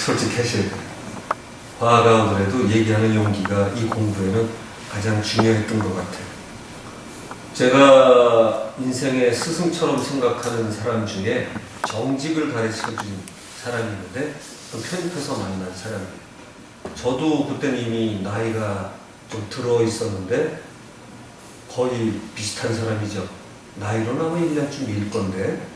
솔직하셔야 돼요. 화가 오더라도 얘기하는 용기가 이 공부에는 가장 중요했던 것 같아요. 제가 인생의 스승처럼 생각하는 사람 중에 정직을 가르쳐준 사람이 있는데 그 편입해서 만난 사람이에요. 저도 그때는 이미 나이가 좀 들어 있었는데 거의 비슷한 사람이죠. 나이로는 아마 1년쯤 일 건데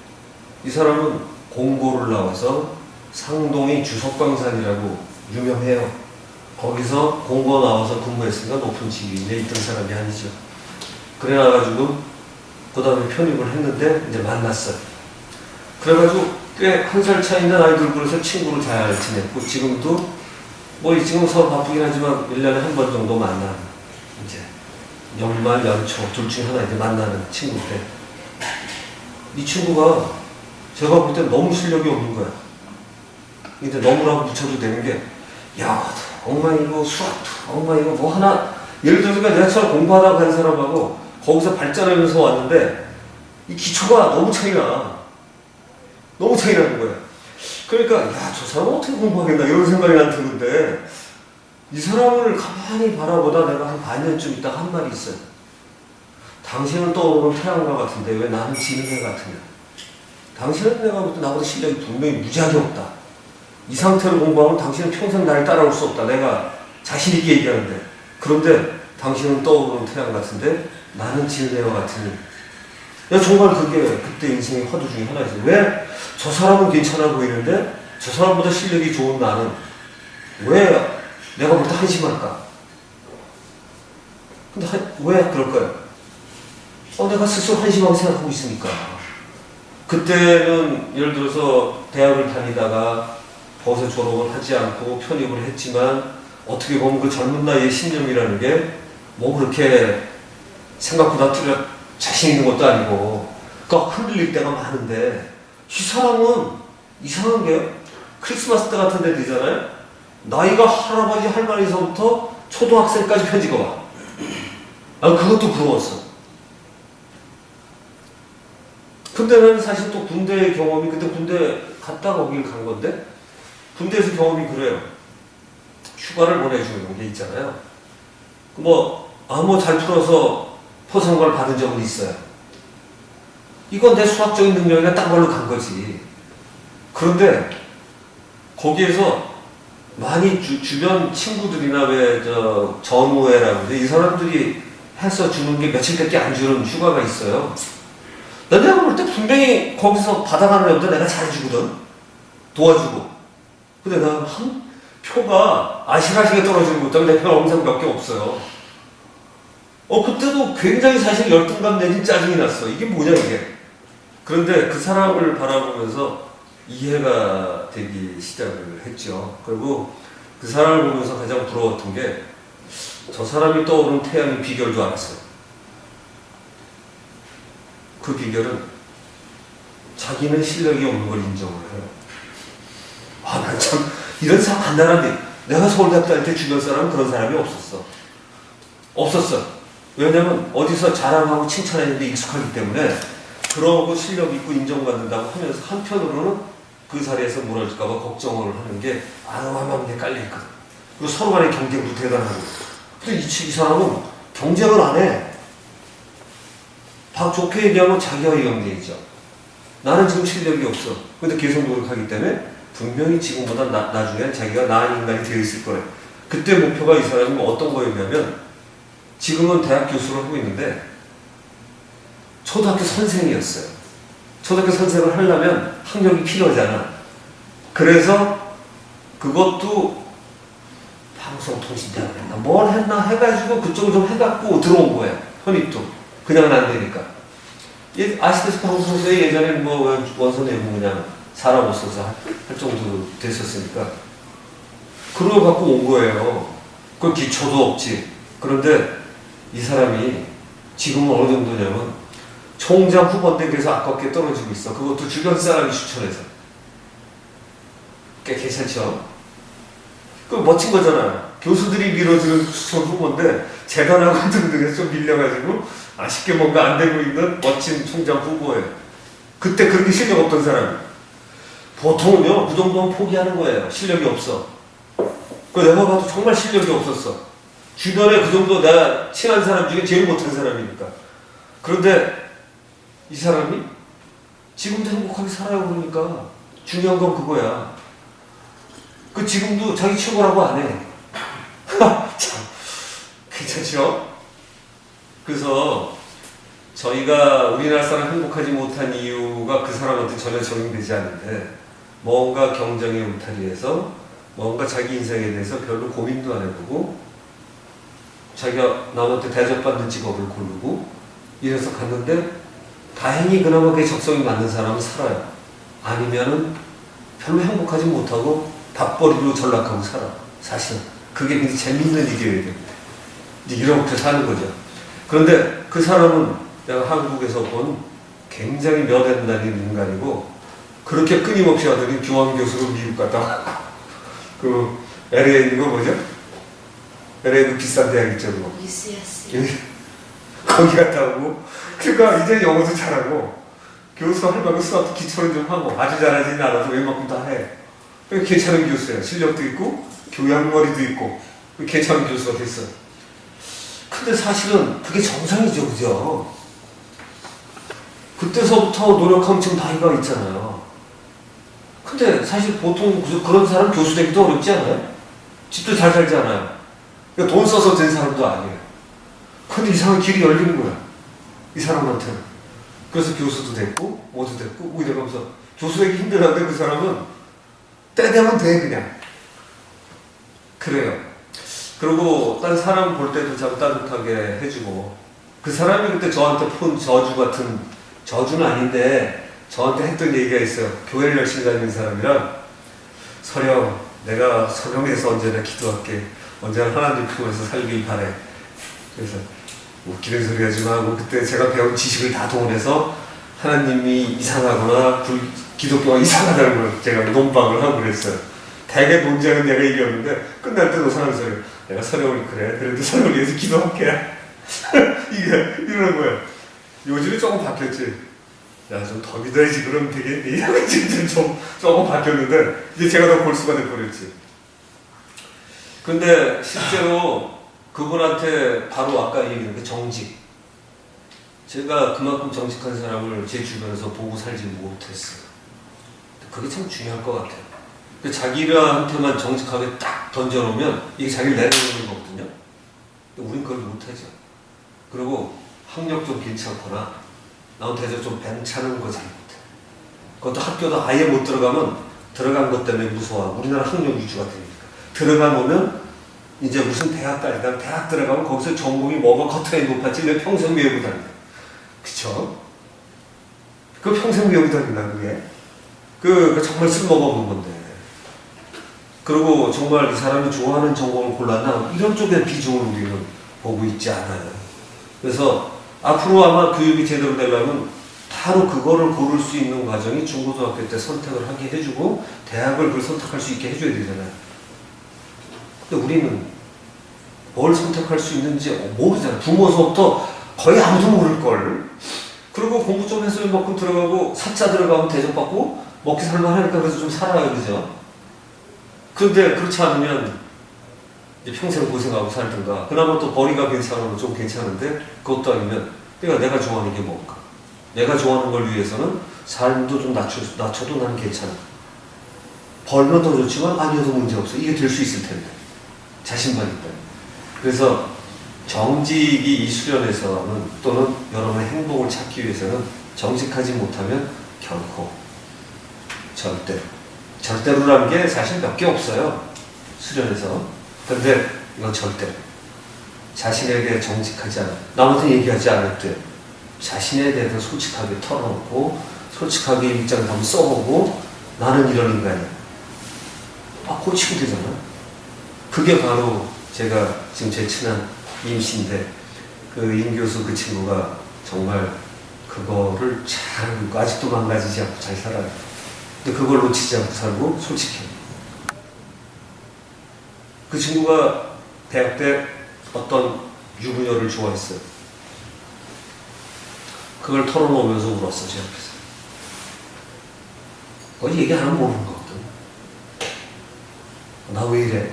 이 사람은 공고를 나와서 상동이 주석광산이라고 유명해요. 거기서 공고 나와서 근무했으니까 높은 직위에 있던 사람이 아니죠. 그래가지고 그 다음에 편입을 했는데 이제 만났어요. 그래가지고 꽤 한 살 차이인데 나이들 그래서 친구로 잘 지냈고 지금도 뭐 지금 서로 바쁘긴 하지만 1년에 한 번 정도 만나는 이제 연말 연초 둘 중에 하나 이제 만나는 친구인데 이 친구가 제가 볼 때 너무 실력이 없는 거야. 이제 너무라고 붙여도 되는 게 야 엉망이고 수학 엉망이고 뭐 하나 예를 들어서 내가처럼 공부하다 간 사람하고 거기서 발전하면서 왔는데 이 기초가 너무 차이나. 너무 차이 나는 거야. 그러니까 야 저 사람은 어떻게 공부하겠나 이런 생각이 난 드는데 이 사람을 가만히 바라보다 내가 한 반년쯤 있다가 한 말이 있어요. 당신은 떠오르는 태양과 같은데 왜 나는 지는 애 같으냐. 당신은 내가 볼 때 나보다 실력이 분명히 무지하게 없다. 이 상태로 공부하면 당신은 평생 나를 따라올 수 없다. 내가 자신 있게 얘기하는데 그런데 당신은 떠오르는 태양 같은데 나는 지는 애와 같으니 야 정말 그게 그때 인생의 화두 중에 하나였어요. 왜 저 사람은 괜찮아 보이는데 저 사람보다 실력이 좋은 나는 왜 내가 볼 때 한심할까? 근데 왜 그럴까요? 내가 스스로 한심하게 생각하고 있으니까. 그때는 예를 들어서 대학을 다니다가 거기서 졸업을 하지 않고 편입을 했지만 어떻게 보면 그 젊은 나이의 신념이라는 게 뭐 그렇게 생각보다 뚜렷 자신 있는 것도 아니고 그러니까 흔들릴 때가 많은데 이 사람은 이상한 게 크리스마스 때 같은 데 되잖아요. 나이가 할아버지 할머니서부터 초등학생까지 편지가 와. 그것도 부러웠어. 근데 나는 사실 또 군대 경험이 그때 군대 갔다가 거길 간 건데 군대에서 경험이 그래요. 휴가를 보내주는 게 있잖아요. 뭐 잘 풀어서 포상과를 받은 적은 있어요. 이건 내 수학적인 능력이나 딴 걸로 간 거지. 그런데 거기에서 많이 주변 친구들이나 전우회라고 이 사람들이 해서 주는 게 며칠밖에 안 주는 휴가가 있어요. 내가 볼 때 분명히 거기서 받아가는 애보다 내가 잘해주거든. 도와주고. 근데 나 한 표가 아실아시게 떨어지는 것도 내 표가 항상 몇 개 없어요. 그때도 굉장히 사실 열등감 내진 짜증이 났어. 이게 뭐냐 이게. 그런데 그 사람을 바라보면서 이해가 되기 시작을 했죠. 그리고 그 사람을 보면서 가장 부러웠던 게 저 사람이 떠오른 태양의 비결도 알았어요. 그 비결은 자기는 실력이 없는 걸 인정을 해요. 난 참 이런 사람 간단한데 내가 서울대학교 다닐 때 주변 사람은 그런 사람이 없었어. 왜냐면 어디서 자랑하고 칭찬했는데 익숙하기 때문에 그러고 실력 있고 인정받는다고 하면서 한편으로는 그 자리에서 무너질까봐 걱정을 하는 게 마음에 깔려있거든. 그리고 서로 간의 경쟁도 대단하고. 근데 이 사람은 경쟁을 안 해. 좋게 얘기하면 자기와의 경쟁이죠. 나는 지금 실력이 없어. 근데 계속 노력하기 때문에 분명히 지금보다 나중엔 자기가 나은 인간이 되어 있을 거예요. 그때 목표가 이 사람이 어떤 거였냐면 지금은 대학 교수를 하고 있는데 초등학교 선생이었어요. 초등학교 선생을 하려면 학력이 필요하잖아. 그래서 그것도 방송통신대학을 했나 뭘 했나 해가지고 그쪽을 좀 해갖고 들어온 거예요. 편입도. 그냥은 안 되니까. 아시다시피 방송사에 예전에 원서 내고 그냥 사람 없어서 할 정도 됐었으니까. 그러고 갖고 온 거예요. 그 기초도 없지. 그런데 이 사람이 지금은 어느 정도냐면 총장 후보인데 그래서 아깝게 떨어지고 있어. 그것도 주변 사람이 추천해서. 꽤 괜찮죠? 그 멋진 거잖아. 교수들이 밀어주는 추천 후보인데 재단하고 등등해서 좀 밀려가지고 아쉽게 뭔가 안 되고 있는 멋진 총장 후보예요. 그때 그렇게 실력 없던 사람이. 보통은요, 그 정도면 포기하는 거예요. 실력이 없어. 그 내가 봐도 정말 실력이 없었어. 주변에 그 정도 내가 친한 사람 중에 제일 못한 사람이니까. 그런데 이 사람이 지금도 행복하게 살아요. 그러니까 중요한 건 그거야. 그 지금도 자기 최고라고 안 해. 참 괜찮죠? 그래서 저희가 우리나라 사람 행복하지 못한 이유가 그 사람한테 전혀 적용되지 않는데, 뭔가 경쟁의 울타리에서 뭔가 자기 인생에 대해서 별로 고민도 안 해보고 자기가 남한테 대접받는 직업을 고르고 이래서 갔는데, 다행히 그나마 그게 적성이 맞는 사람은 살아요. 아니면은 별로 행복하지 못하고 밥벌이로 전락하고 살아. 사실 그게 굉장히 재밌는 일이어야 됩니다. 이렇게 사는 거죠. 그런데 그 사람은 내가 한국에서 본 굉장히 몇 안 다닌 인간이고, 그렇게 끊임없이 하더니 교환교수로 미국 갔다 그 LA에 있는 거 뭐죠? LA도 비싼 대학 있죠, 그거. UCSC. 거기 갔다 오고, 그러니까 이제 영어도 잘하고 교수 할 만큼 수학도 기초는 좀 하고, 아주 잘하지는 않아도 웬만큼 다 해. 괜찮은 교수야. 실력도 있고 교양머리도 있고 괜찮은 교수가 됐어. 근데 사실은 그게 정상이죠, 그죠? 그때서부터 노력하면 지금 나이가 있잖아요. 근데 사실 보통 그런 사람 교수 되기도 어렵지 않아요? 집도 잘 살지 않아요? 그러니까 돈 써서 된 사람도 아니에요. 근데 이상한 길이 열리는 거야, 이 사람한테는. 그래서 교수도 됐고 뭐도 됐고 뭐 이러면서 교수 되기 힘들었는데, 그 사람은 때 되면 돼 그냥. 그래요. 그리고 딴 사람 볼 때도 참 따뜻하게 해주고, 그 사람이 그때 저한테 푼 저주 같은, 저주는 아닌데 저한테 했던 얘기가 있어요. 교회를 열심히 다니는 사람이랑, 서령, 내가 서령에서 언제나 기도할게. 언제나 하나님 품에서 살길 바래. 그래서 웃기는 소리 하지 마고, 그때 제가 배운 지식을 다 동원해서 하나님이 이상하거나 기독교가 이상하다는 걸 제가 논박을 하고 그랬어요. 대개 논쟁은 내가 이겼는데 끝날 때 노상하는 소리. 내가 서령을 그래. 그래도 서령을 위해서 기도할게. 이게 이러는 거야. 요즘에 조금 바뀌었지. 야, 좀 더 믿어야지 그러면 되겠니? 이러고 지금 조금 바뀌었는데, 이제 제가 더 골수가 돼버렸지. 근데 실제로 그분한테 바로 아까 얘기한 그 정직. 제가 그만큼 정직한 사람을 제 주변에서 보고 살지 못했어요. 그게 참 중요할 것 같아요. 자기한테만 정직하게 딱 던져놓으면 이게 자기를 내려놓는 거거든요. 근데 우린 그걸 못하죠. 그리고 학력 좀 괜찮거나 나한테 대해서 좀 괜찮은 거 잘 못해. 그것도 학교도 아예 못 들어가면 들어간 것 때문에 무서워. 우리나라 학력 위주가 되니까. 들어가면 이제 무슨 대학까지, 대학 들어가면 거기서 전공이 뭐가 커트라인 높았지 내 평생 외우고 다닌다. 그쵸? 그 평생 외우고 다닌다, 그게. 그 정말 쓸모가 없는 건데. 그리고 정말 이 사람이 좋아하는 전공을 골랐나, 이런 쪽에 비중을 우리는 보고 있지 않아요. 그래서 앞으로 아마 교육이 제대로 되려면 바로 그거를 고를 수 있는 과정이 중고등학교 때 선택을 하게 해주고, 대학을 그걸 선택할 수 있게 해줘야 되잖아요. 근데 우리는 뭘 선택할 수 있는지 모르잖아요. 부모서부터 거의 아무도 모를걸. 그리고 공부 좀 해서 이만큼 들어가고, 사자 들어가면 대접받고 먹기 살만하니까 그래서 좀 살아요, 그죠? 근데 그렇지 않으면 이제 평생 고생하고 살든가, 그나마 또 벌이가 괜찮으면 좀 괜찮은데, 그것도 아니면 내가 좋아하는 게 뭘까? 내가 좋아하는 걸 위해서는 삶도 좀 낮춰도 난 괜찮아. 벌면 더 좋지만 아니어도 문제없어. 이게 될 수 있을 텐데. 자신만 있다. 그래서 정직이 이 수련에서는, 또는 여러분의 행복을 찾기 위해서는 정직하지 못하면 결코, 절대로라는 게 사실 몇 개 없어요, 수련에서. 근데 이건 절대로. 자신에게 정직하지 않아, 남한테 얘기하지 않을 때 자신에 대해서 솔직하게 털어놓고, 솔직하게 입장을 한번 써보고, 나는 이런 인간이야. 고치면 되잖아. 그게 바로 제가 지금 제 친한 임씨인데, 그 임 교수 그 친구가 정말 그거를 잘, 아직도 망가지지 않고 잘 살아요. 근데 그걸 놓치지 않고 살고 솔직해. 그 친구가 대학 때 어떤 유부녀를 좋아했어요. 그걸 털어놓으면서 울었어, 제 앞에서. 그거 얘기 안 하면 모르는 거거든. 나 왜 이래?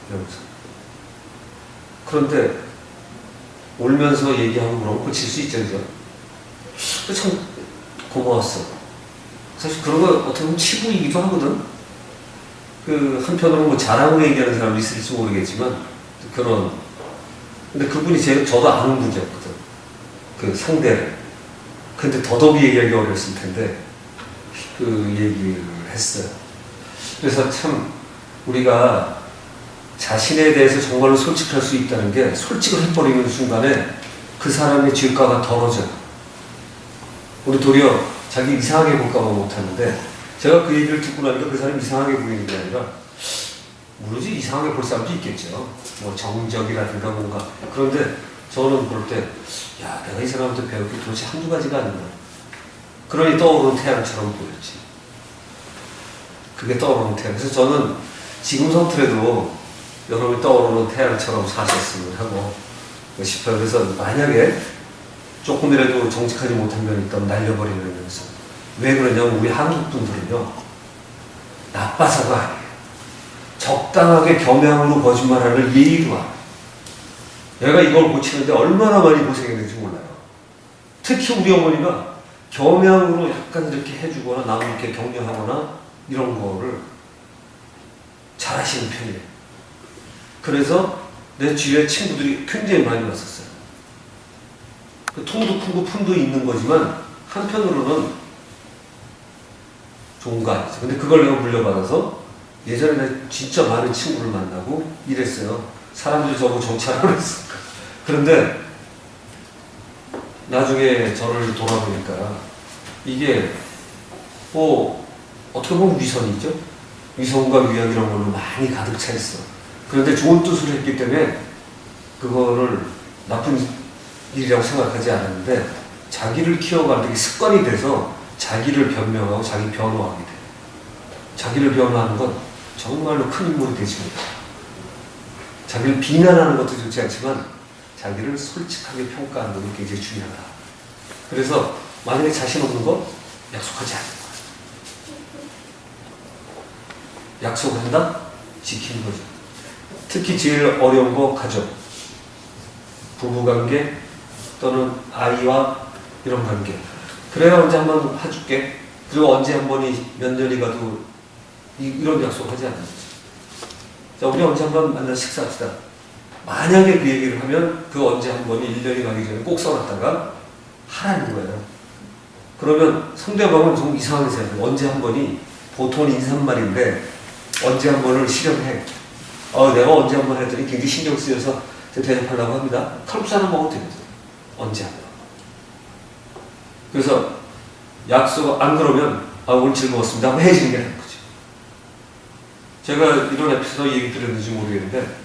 이러면서. 그런데 울면서 얘기하고 그러면 고칠 수 있죠, 그죠? 참 고마웠어. 사실 그런 거 어떻게 보면 치부이기도 하거든. 그 한편으로 뭐 자랑으로 얘기하는 사람이 있을지 모르겠지만 그런. 근데 그분이 저도 아는 분이었거든. 그 상대를. 근데 더더욱 얘기하기 어렸을 텐데 그 얘기를 했어요. 그래서 참 우리가 자신에 대해서 정말로 솔직할 수 있다는 게 솔직을 해버리는 순간에 그 사람의 죄가가 덜어져요. 우리 도리어 자기 이상하게 볼까봐 못하는데 제가 그 얘기를 듣고 나니까 그 사람이 이상하게 보이는 게 아니라 모르지 이상하게 볼 사람도 있겠죠. 뭐 정적이라든가 뭔가. 그런데 저는 볼 때 야 내가 이 사람한테 배울 게 도대체 한두 가지가 아니구나. 그러니 떠오르는 태양처럼 보였지. 그게 떠오르는 태양. 그래서 저는 지금 성틀에도 여러분이 떠오르는 태양처럼 사셨으면 하고 싶어요. 그래서 만약에 조금이라도 정직하지 못한 면이 있다면 날려버리면서 왜 그러냐면 우리 한국 분들은요 나빠서가 아니에요. 적당하게 겸양으로 거짓말하는 예의로 알아요. 내가 이걸 고치는데 얼마나 많이 고생했는지 몰라요. 특히 우리 어머니가 겸양으로 약간 이렇게 해주거나 남을 이렇게 격려하거나 이런 거를 잘하시는 편이에요. 그래서 내 주위에 친구들이 굉장히 많이 왔었어요. 그 통도 크고 품도 있는 거지만 한편으로는 좋은 거 아니죠. 근데 그걸 내가 물려받아서 예전에 내가 진짜 많은 친구를 만나고 이랬어요. 사람들이 저보고 정치하라고 그랬으니까. 그런데 나중에 저를 돌아보니까 이게 뭐 어떻게 보면 위선이죠. 위선과 위약 이런 걸로 많이 가득 차 있어. 그런데 좋은 뜻으로 했기 때문에 그거를 나쁜 일이라고 생각하지 않았는데 자기를 키워가는 게 습관이 돼서 자기를 변명하고 자기 변호하게 돼요. 자기를 변호하는 건 정말로 큰 인물이 되지 못해요. 자기를 비난하는 것도 좋지 않지만 자기를 솔직하게 평가하는 것이 굉장히 중요하다. 그래서 만약에 자신 없는 거 약속하지 않는 거예요. 약속을 한다? 지키는 거죠. 특히 제일 어려운 거 가족, 부부관계 또는 아이와 이런 관계. 그래야 언제 한번 해줄게. 그리고 언제 한 번이 몇 년이 가도 이런 약속 하지 않는 거죠. 자, 우리 언제 한번 만나서 식사합시다. 만약에 그 얘기를 하면 그 언제 한 번이 1년이 가기 전에 꼭 써놨다가 하라는 거예요. 그러면 상대방은 좀 이상하게 생각해요. 언제 한 번이 보통은 인사말인데 언제 한 번을 실현해. 내가 언제 한 번 했더니 굉장히 신경 쓰여서 대접하려고 합니다. 칼국수 하나 먹어도 됩니다. 언제 한 번. 그래서 약속 안 그러면 오늘 즐거웠습니다. 한번 해지는 게 나은 거죠. 제가 이런 에피소드 얘기 드렸는지 모르겠는데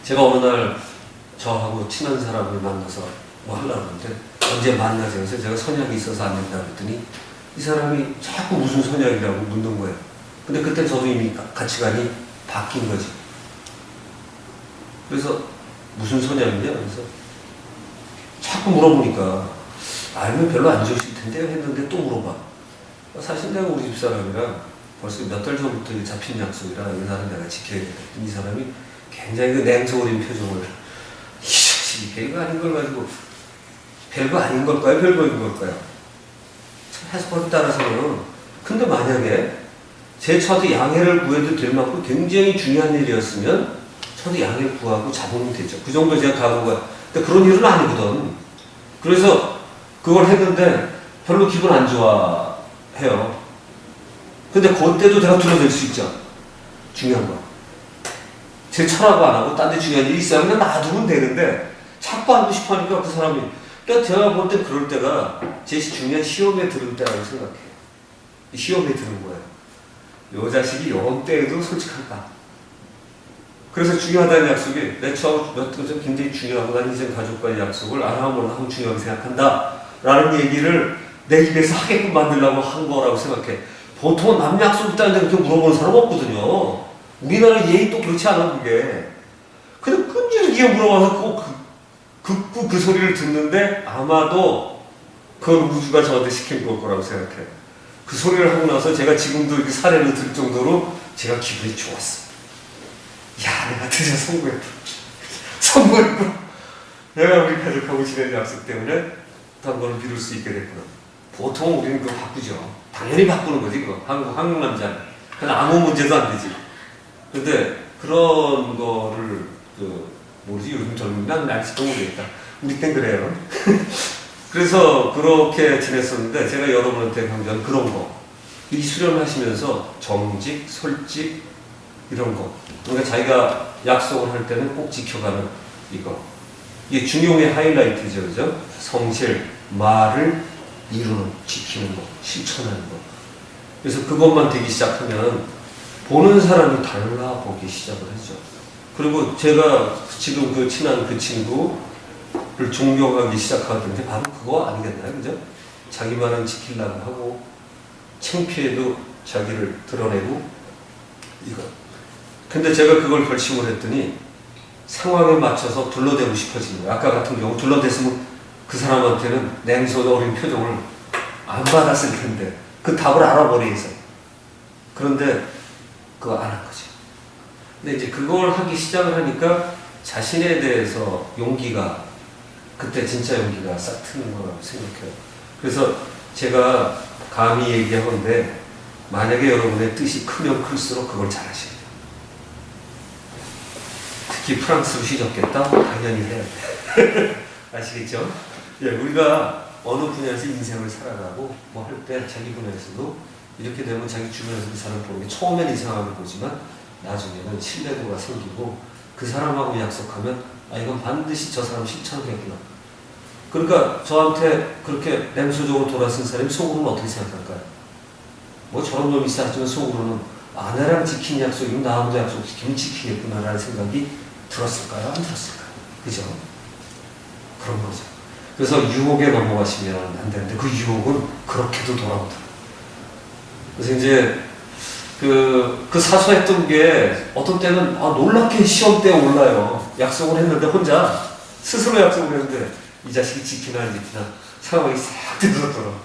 제가 어느 날 저하고 친한 사람을 만나서 뭐 하려고 하는데 언제 만나세요? 그래서 제가 선약이 있어서 안 된다 그랬더니 이 사람이 자꾸 무슨 선약이라고 묻는 거예요. 근데 그때 저도 이미 가치관이 바뀐 거지. 그래서 무슨 선약이냐? 그래서 자꾸 물어보니까 알면 별로 안 좋으실 텐데 했는데 또 물어봐. 사실 내가 우리 집사람이랑 벌써 몇 달 전부터 잡힌 약속이라 이날은 내가 지켜야겠다. 이 사람이 굉장히 그 냉소 어린 표정을 이 별거 아닌 걸 가지고 별거 아닌 걸까요? 별거인 걸까요? 해석에 따라서는. 근데 만약에 제 저도 양해를 구해도 될 만큼 굉장히 중요한 일이었으면 저도 양해를 구하고 잡으면 되죠. 그 정도 제가 각오가. 근데 그런 일은 아니거든. 그래서 그걸 했는데 별로 기분 안 좋아해요. 근데 그때도 제가 들어줄 수 있죠. 중요한 거. 제 철학을 안 하고 딴 데 중요한 일이 있어야 그냥 놔두면 되는데 자꾸 하고 싶어 하니까 그 사람이. 그러니까 제가 볼 때 그럴 때가 제 중요한 시험에 들을 때라고 생각해요. 시험에 드는 거예요. 요 자식이 이런 때에도 솔직할까? 그래서 중요하다는 약속이 내 처음 몇 가지 굉장히 중요하고 난 인생 가족과의 약속을 안 하면 하면 중요하게 생각한다 라는 얘기를 내 입에서 하게끔 만들려고 한 거라고 생각해. 보통은 남 약속 있다는데 그렇게 물어보는 사람 없거든요. 우리나라 예의 또 그렇지 않아 그게. 근데 끈질기게 물어봐서 꼭 그 소리를 듣는데 아마도 그건 우주가 저한테 시킨 걸 거라고 생각해. 그 소리를 하고 나서 제가 지금도 이렇게 사례를 들 정도로 제가 기분이 좋았어요. 야, 내가 드디어 성공했다. 성공했구나. 내가 우리 가족하고 지낸 약속 때문에 단번을 미룰 수 있게 됐구나. 보통 우리는 그거 바꾸죠. 당연히 바꾸는 거지, 그거. 한국 남자는. 그건 아무 문제도 안 되지. 근데 그런 거를, 뭐지, 요즘 젊은이는 날씨도 모르겠다. 우리 땐 그래요. 그래서 그렇게 지냈었는데, 제가 여러분한테 강조한 그런 거. 이 수련을 하시면서 정직, 솔직, 이런 거. 그러니까 자기가 약속을 할 때는 꼭 지켜가는 이거. 이게 중용의 하이라이트죠, 그죠? 성실, 말을 이루는, 지키는 거, 실천하는 거. 그래서 그것만 되기 시작하면 보는 사람이 달라보기 시작을 하죠. 그리고 제가 지금 그 친한 그 친구를 존경하기 시작하던데 바로 그거 아니겠나요? 그죠? 자기만은 지키려고 하고 창피해도 자기를 드러내고 이거. 근데 제가 그걸 결심을 했더니 상황에 맞춰서 둘러대고 싶어지는 거예요. 아까 같은 경우 둘러댔으면 그 사람한테는 냉소 어린 표정을 안 받았을 텐데 그 답을 알아버리겠어요. 그런데 그거 안 한 거죠. 근데 이제 그걸 하기 시작을 하니까 자신에 대해서 용기가 그때 진짜 용기가 싹 트는 거라고 생각해요. 그래서 제가 감히 얘기하건데 만약에 여러분의 뜻이 크면 클수록 그걸 잘하셔야 돼요. 특히 프랑스로 시작했다? 당연히 해야 돼. 아시겠죠? 예, 우리가 어느 분야에서 인생을 살아가고 뭐 할 때 자기 분야에서도 이렇게 되면 자기 주변에서 그 사람 보는 게 처음엔 이상하게 보지만 나중에는 신뢰도가 생기고 그 사람하고 약속하면 아 이건 반드시 저 사람 실천하겠구나. 그러니까 저한테 그렇게 냉소적으로 돌아선 사람이 속으로는 어떻게 생각할까요? 뭐 저런 놈이 있어 하지만 속으로는 아내랑 지킨 약속이면 나 혼자 약속 지키면 지키겠구나라는 생각이 들었을까요? 안 들었을까요? 그죠? 그런 거죠. 그래서 유혹에 넘어가시면 안 되는데 그 유혹은 그렇게도 돌아오더라고요. 그래서 이제 그 사소했던 게 어떤 때는 놀랍게 시험 때 올라요. 약속을 했는데 혼자 스스로 약속을 했는데 이 자식이 지키나 안 지키나 상황이 싹 들어더라고요.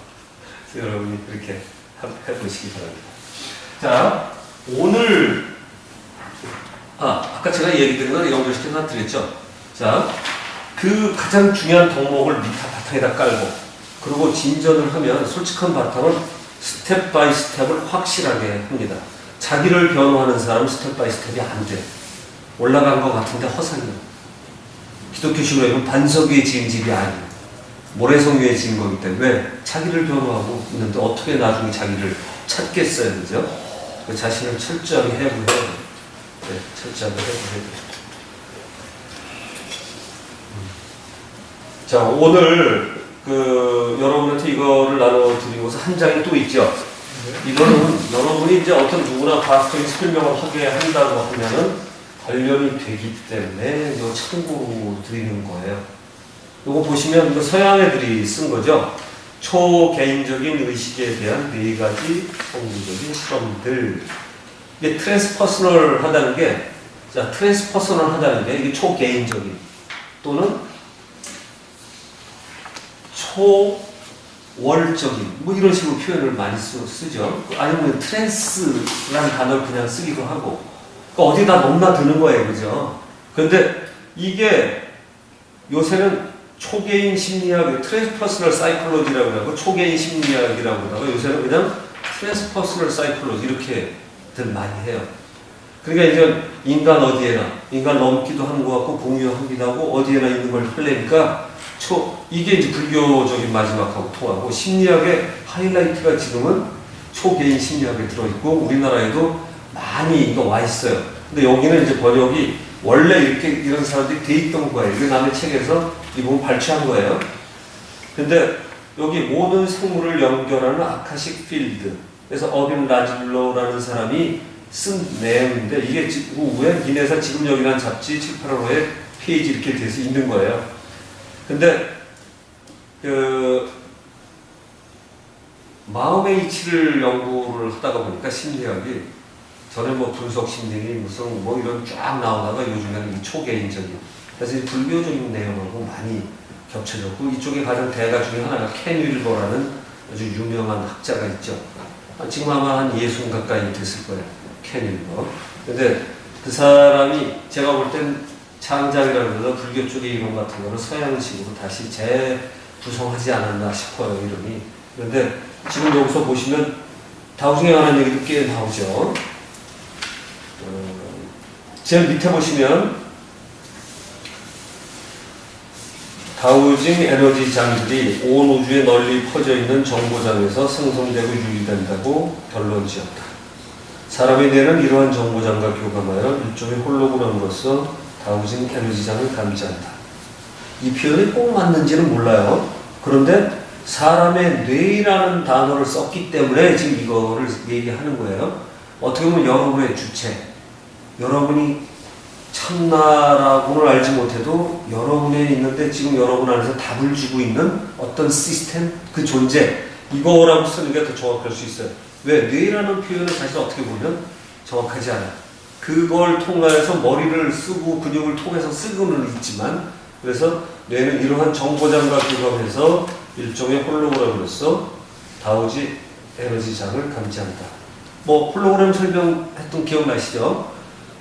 그래서 여러분이 그렇게 해보시기 바랍니다. 자, 오늘 아까 제가 얘기 드린 건 연결시켜서 하나 드렸죠. 자, 그 가장 중요한 덕목을 바탕에다 깔고 그리고 진전을 하면 솔직한 바탕은 스텝 바이 스텝을 확실하게 합니다. 자기를 변호하는 사람은 스텝 바이 스텝이 안 돼. 올라간 것 같은데 허상이에요. 기독교식으로 하면 반석 위에 지은 집이 아니에요. 모래성 위에 지은 거기 때문에 왜? 자기를 변호하고 있는데 어떻게 나중에 자기를 찾겠어요. 그죠? 그 자신을 철저하게 해부해야 돼요. 네, 철저하게 해부해야 돼요. 자, 오늘 여러분한테 이거를 나눠드리고서 한 장이 또 있죠. 이거는 여러분이 이제 어떤 누구나 과학적인 설명을 하게 한다고 하면은 관련이 되기 때문에 이거 참고로 드리는 거예요. 이거 보시면 이거 서양 애들이 쓴 거죠. 초개인적인 의식에 대한 4가지 성공적인 실험들. 이게 트랜스퍼스널 하다는 게, 자, 트랜스퍼스널 하다는 게 이게 초개인적인 또는 초월적인 뭐 이런 식으로 표현을 많이 쓰죠. 아니면 트랜스라는 단어를 그냥 쓰기도 하고 그러니까 어디다 넘나드는 거예요. 그죠? 근데 이게 요새는 초개인 심리학, 트랜스퍼스널 사이콜로지라고 하고 초개인 심리학이라고 하다가 요새는 그냥 트랜스퍼스널 사이콜로지 이렇게들 많이 해요. 그러니까 이제 인간 어디에나 인간 넘기도 하는 것 같고 공유하기도 하고 어디에나 있는 걸 하려니까 이게 이제 불교적인 마지막하고 통하고 심리학의 하이라이트가 지금은 초개인 심리학에 들어있고 우리나라에도 많이 이거 와 있어요. 근데 여기는 이제 번역이 원래 이런 사람들이 돼 있던 거예요. 이게 남의 책에서 이 부분 발췌한 거예요. 근데 여기 모든 생물을 연결하는 아카식 필드. 그래서 어빈 라질로라는 사람이 쓴 내용인데 이게 후에 기네사 지금 여기라는 잡지 7, 8호에 페이지 이렇게 돼서 있는 거예요. 근데 마음의 이치를 연구를 하다가 보니까 심리학이 전에 뭐 분석 심리 무슨 뭐 이런 쫙 나오다가 요즘에는 이 초개인적인 그래서 이 불교적인 내용하고 많이 겹쳐졌고 이쪽에 가장 대가 중에 하나가 켄 윌버라는 아주 유명한 학자가 있죠. 지금 아마 한 60 가까이 됐을 거예요. 켄 윌버. 근데 그 사람이 제가 볼 땐 창작이라고 해서 불교 쪽의 이론 같은 거를 서양식으로 다시 재구성하지 않았나 싶어요, 이름이. 그런데 지금 여기서 보시면 다오징에 관한 얘기도 꽤 나오죠. 제일 밑에 보시면 다오징 에너지 장들이 온 우주에 널리 퍼져 있는 정보장에서 생성되고 유지된다고 결론 지었다. 사람의 뇌는 이러한 정보장과 교감하여 일종의 홀로그램으로서 다오징 에너지장을 감지한다. 이 표현이 꼭 맞는지는 몰라요. 그런데 사람의 뇌라는 단어를 썼기 때문에 지금 이거를 얘기하는 거예요. 어떻게 보면 여러분의 주체, 여러분이 참나라고는 알지 못해도 여러분에 있는데 지금 여러분 안에서 답을 주고 있는 어떤 시스템, 그 존재, 이거라고 쓰는 게 더 정확할 수 있어요. 왜? 뇌라는 표현은 사실 어떻게 보면 정확하지 않아요. 그걸 통해서 머리를 쓰고 근육을 통해서 쓰고는 있지만, 그래서 뇌는 이러한 정보장과 교감해서 일종의 홀로그램으로서 다오지 에너지장을 감지한다. 뭐 홀로그램 설명했던 기억나시죠?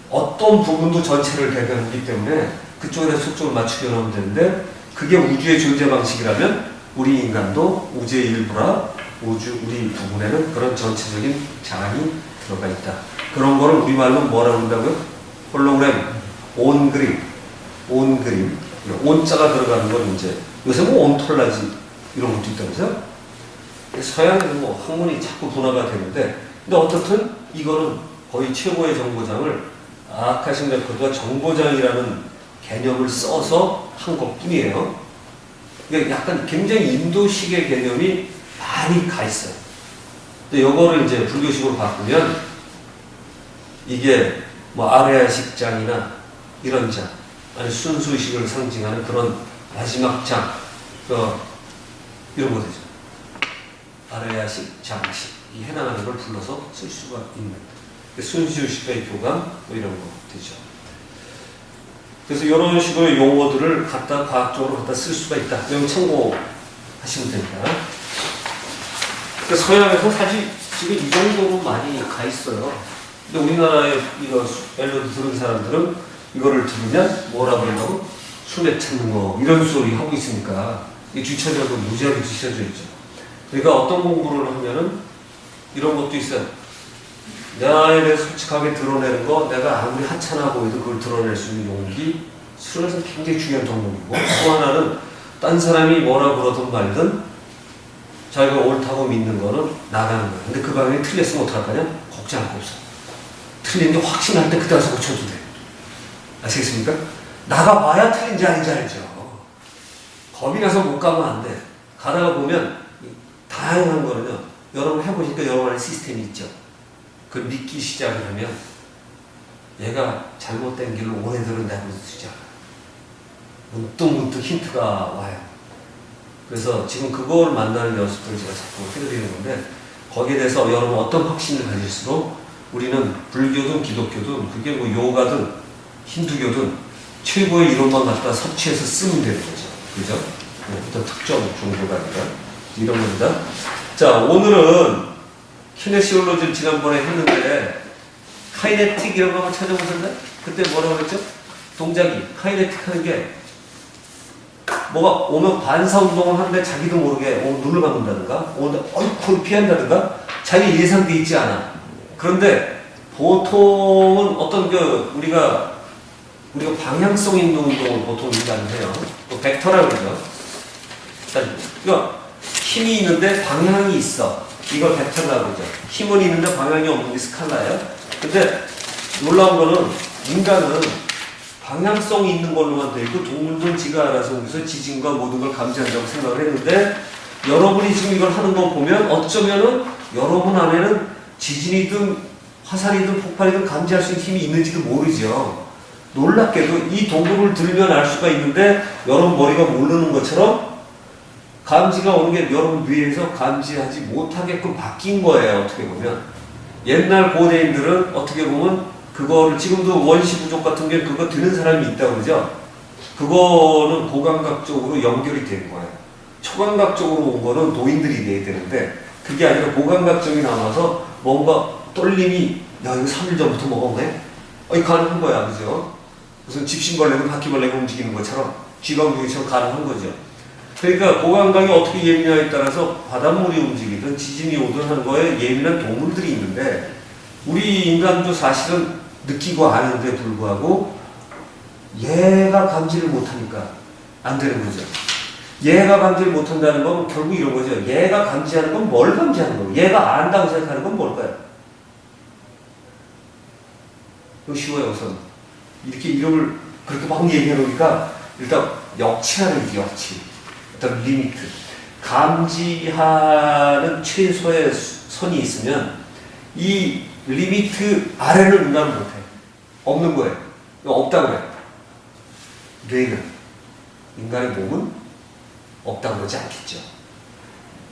어떤 부분도 전체를 배경하기 때문에 그쪽에 초점을 맞추게 하면 되는데, 그게 우주의 존재 방식이라면 우리 인간도 우주의 일부라 우리 부분에는 그런 전체적인 장이 들어가 있다. 그런 거를 우리말로 뭐라고 한다고요? 홀로그램, 온그림. 온자가 들어가는 건 이제 요새 뭐 온톨라지 이런 것도 있다면서요? 서양에는 뭐 학문이 자꾸 분화가 되는데, 근데 어떻든 이거는 거의 최고의 정보장을 아카식 레코드가 정보장이라는 개념을 써서 한 것뿐이에요. 그러니까 약간 굉장히 인도식의 개념이 많이 가 있어요. 근데 이거를 이제 불교식으로 바꾸면 이게 뭐 아레아식 장이나 이런 장, 아니 순수식을 상징하는 그런 마지막 장, 이런 거 되죠. 아레아식, 장식, 이 해당하는 걸 불러서 쓸 수가 있는 순수식의 교감 뭐 이런 거 되죠. 그래서 이런 식으로 용어들을 과학적으로 갖다 쓸 수가 있다. 이런 참고하시면 됩니다. 그러니까 서양에서 사실 지금 이 정도로 많이 가 있어요. 근데 우리나라에 이거 멜로디 들은 사람들은 이거를 들으면 뭐라 그러냐고 수맥 찾는 거 이런 소리 하고 있으니까 이 주체적으로 무지하게 주셔져 있죠. 그러니까 어떤 공부를 하면은 이런 것도 있어요. 나에 대해서 솔직하게 드러내는 거, 내가 아무리 하찮아 보여도 그걸 드러낼 수 있는 용기, 술에서 굉장히 중요한 덕목이고, 또 하나는 딴 사람이 뭐라 그러든 말든 자기가 옳다고 믿는 거는 나가는 거예요. 근데 그 방향이 틀렸으면 어떡할 거냐? 걱정할 거 없어. 틀린 게 확신할 때 그때 와서 고쳐도 돼. 아시겠습니까? 나가봐야 틀린지 아닌지 알죠. 겁이 나서 못 가면 안 돼. 가다가 보면 다양한 거는요, 여러분 해보시니까 여러 가지 시스템이 있죠. 그걸 믿기 시작을 하면 얘가 잘못된 길로 오래 들은다고 쓰죠. 문득 힌트가 와요. 그래서 지금 그걸 만나는 연습들을 제가 자꾸 해드리는 건데, 거기에 대해서 여러분 어떤 확신을 가질수록 우리는 불교든 기독교든 그게 뭐 요가든 힌두교든 최고의 이론만 갖다 섭취해서 쓰면 되는 거죠. 그죠? 어떤 특정 종교가 아니라 이런 겁니다. 자, 오늘은 키네시올로지를 지난번에 했는데 카이네틱 이런 거 한번 찾아보셨나요? 그때 뭐라고 그랬죠? 동작이 카이네틱 하는 게 뭐가 오면 반사 운동을 하는데 자기도 모르게 눈을 감는다든가 코를 피한다든가 자기 예상돼 있지 않아. 그런데 보통은 어떤 우리가 방향성 있는 운동을 보통 인간은 해요. 또 벡터라고 그러죠. 그러니까 힘이 있는데 방향이 있어. 이걸 벡터라고 그러죠. 힘은 있는데 방향이 없는 게 스칼라예요. 근데 놀라운 거는 인간은 방향성이 있는 걸로만 돼 있고 동물들은 지가 알아서 여기서 지진과 모든 걸 감지한다고 생각을 했는데, 여러분이 지금 이걸 하는 거 보면 어쩌면은 여러분 안에는 지진이든 화산이든 폭발이든 감지할 수 있는 힘이 있는지도 모르죠. 놀랍게도 이 도구를 들면 알 수가 있는데 여러분 머리가 모르는 것처럼 감지가 오는 게 여러분 뇌에서 감지하지 못하게끔 바뀐 거예요. 어떻게 보면 옛날 고대인들은 어떻게 보면 그거를 지금도 원시 부족 같은 게 그거 드는 사람이 있다고 그러죠. 그거는 고감각적으로 연결이 된 거예요. 초감각적으로 온 거는 도인들이 돼야 되는데 그게 아니라 고감각증이 남아서 뭔가 떨림이, 야, 이거 3일 전부터 먹었네? 이거 가능한 거야, 그죠? 무슨 집신벌레는 바퀴벌레가 움직이는 것처럼 쥐강둥이처럼 가능한 거죠. 그러니까 고감각이 어떻게 예민하에 따라서 바닷물이 움직이든 지진이 오든 하는 거에 예민한 동물들이 있는데, 우리 인간도 사실은 느끼고 아는데 불구하고 얘가 감지를 못하니까 안 되는 거죠. 얘가 감지를 못한다는 건 결국 이런 거죠. 얘가 감지하는 건 뭘 감지하는 거예요? 얘가 안다고 생각하는 건 뭘까요? 이거 쉬워요, 우선. 이렇게 이름을 그렇게 막 얘기해 놓으니까 일단 역치라는 게 역치. 어떤 리미트. 감지하는 최소의 선이 있으면 이 리미트 아래를 인간은 못해. 없는 거예요. 없다고 해요. 뇌는, 인간의 몸은 없다고 그러지 않겠죠.